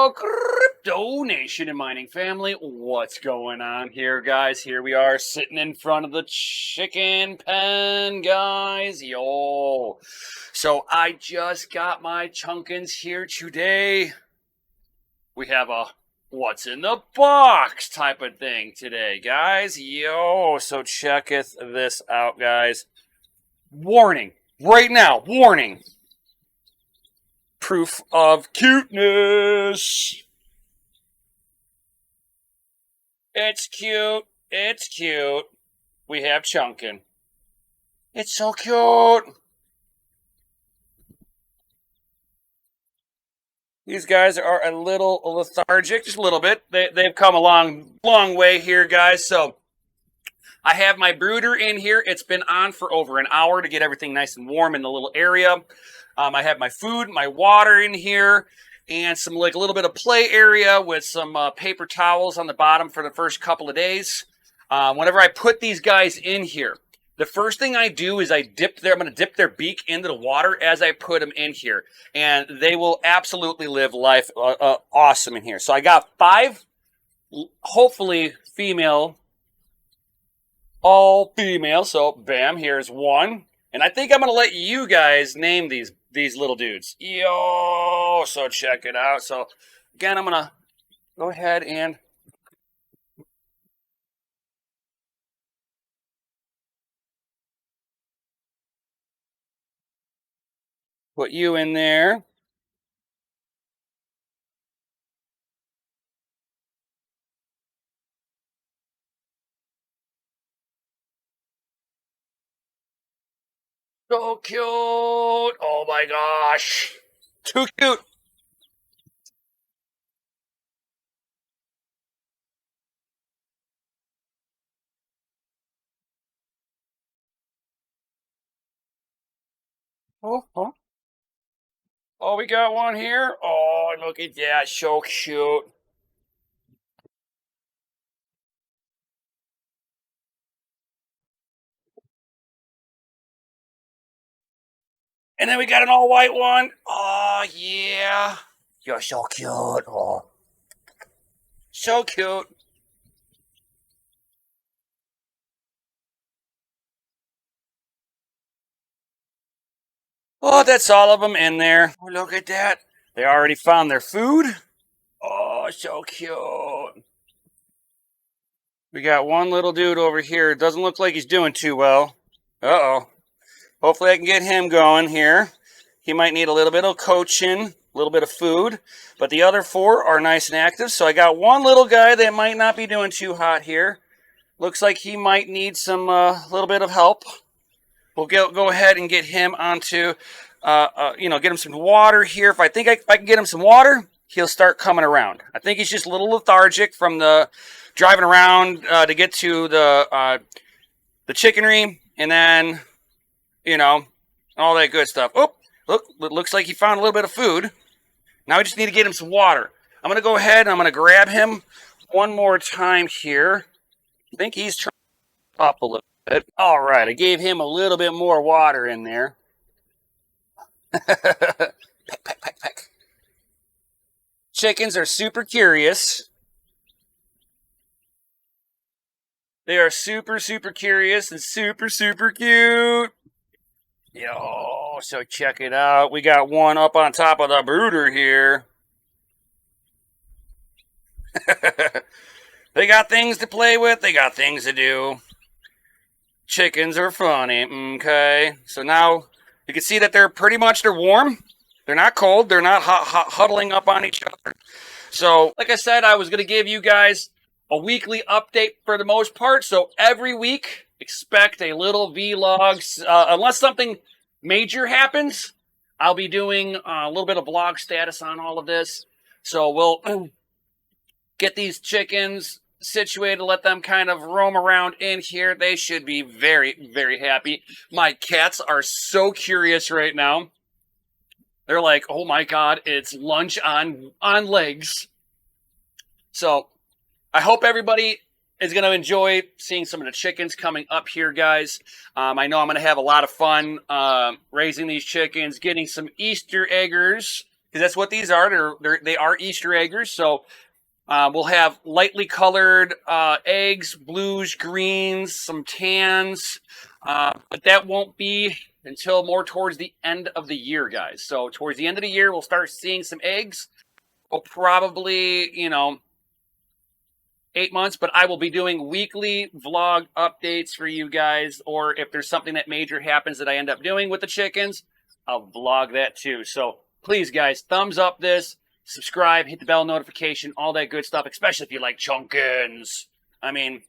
Yo, Crypto Nation and Mining family, what's going on here, guys? Here we are sitting in front of the chicken pen, guys. Yo. So I just got my chunkins here today. We have a what's in the box type of thing today, guys. Yo, so checketh this out, guys. Warning, right now, warning. Proof of cuteness. It's cute. It's cute. We have Chunkin. It's so cute. These guys are a little lethargic, just a little bit. They've come a long way here, guys. So I have my brooder in here. It's been on for over an hour to get everything nice and warm in the little area. I have my food, my water in here, and some like a little bit of play area with some paper towels on the bottom for the first couple of days. Whenever I put these guys in here, the first thing I do is I'm going to dip their beak into the water as I put them in here, and they will absolutely live life awesome in here. So I got 5, hopefully female, all female. So bam, here's 1. And I think I'm going to let you guys name these little dudes. Yo, so check it out. So again, I'm going to go ahead and put you in there. So cute. Oh my gosh. Too cute. Oh, oh, we got one here. Oh, look at that. So cute. And then we got an all white one. Oh, yeah. You're so cute. Oh, so cute. Oh, that's all of them in there. Oh, look at that. They already found their food. Oh, so cute. We got one little dude over here. Doesn't look like he's doing too well. Uh-oh. Hopefully I can get him going here. He might need a little bit of coaching, a little bit of food. But the other 4 are nice and active. So I got one little guy that might not be doing too hot here. Looks like he might need some little bit of help. We'll go ahead and get him onto, get him some water here. If I can get him some water, he'll start coming around. I think he's just a little lethargic from the driving around to get to the chickenery, and then, all that good stuff. Oh, look, it looks like he found a little bit of food. Now we just need to get him some water. I'm going to go ahead and I'm going to grab him one more time here. I think he's trying up a little bit. All right, I gave him a little bit more water in there. Peck, peck, peck, peck. Chickens are super curious. They are super, super curious and super, super cute. Yo, so check it out. We got one up on top of the brooder here. They got things to play with. They got things to do. Chickens are funny, okay? So now you can see that they're warm. They're not cold. They're not huddling up on each other. So, like I said, I was going to give you guys a weekly update for the most part. So every week, expect a little vlog. Unless something major happens, I'll be doing a little bit of vlog status on all of this. So we'll get these chickens situated, let them kind of roam around in here. They should be very, very happy. My cats are so curious right now. They're like, oh my God, it's lunch on legs. So I hope everybody is going to enjoy seeing some of the chickens coming up here, guys. I know I'm going to have a lot of fun raising these chickens, getting some Easter eggers because that's what these are. They are Easter eggers. So we'll have lightly colored eggs, blues, greens, some tans, but that won't be until more towards the end of the year, guys. So towards the end of the year, we'll start seeing some eggs. We'll probably, 8 months, but I will be doing weekly vlog updates for you guys, or if there's something that major happens that I end up doing with the chickens, I'll vlog that too. So please, guys, thumbs up this, subscribe, hit the bell notification, all that good stuff, especially if you like chunkins. I mean,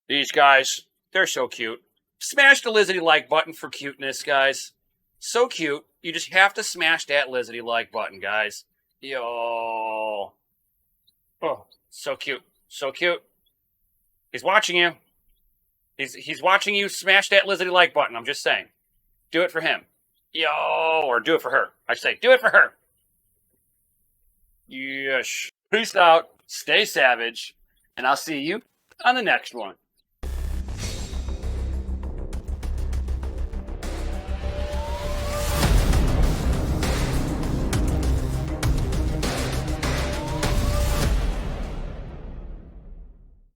these guys, they're so cute. Smash the Lizzie like button for cuteness, guys. So cute. You just have to smash that Lizzie like button, guys. Yo. Oh, so cute. So cute. He's watching you. He's watching you smash that Lizzie like button. I'm just saying. Do it for him. Yo. Or do it for her. I say, do it for her. Yes. Peace out. Stay savage. And I'll see you on the next one.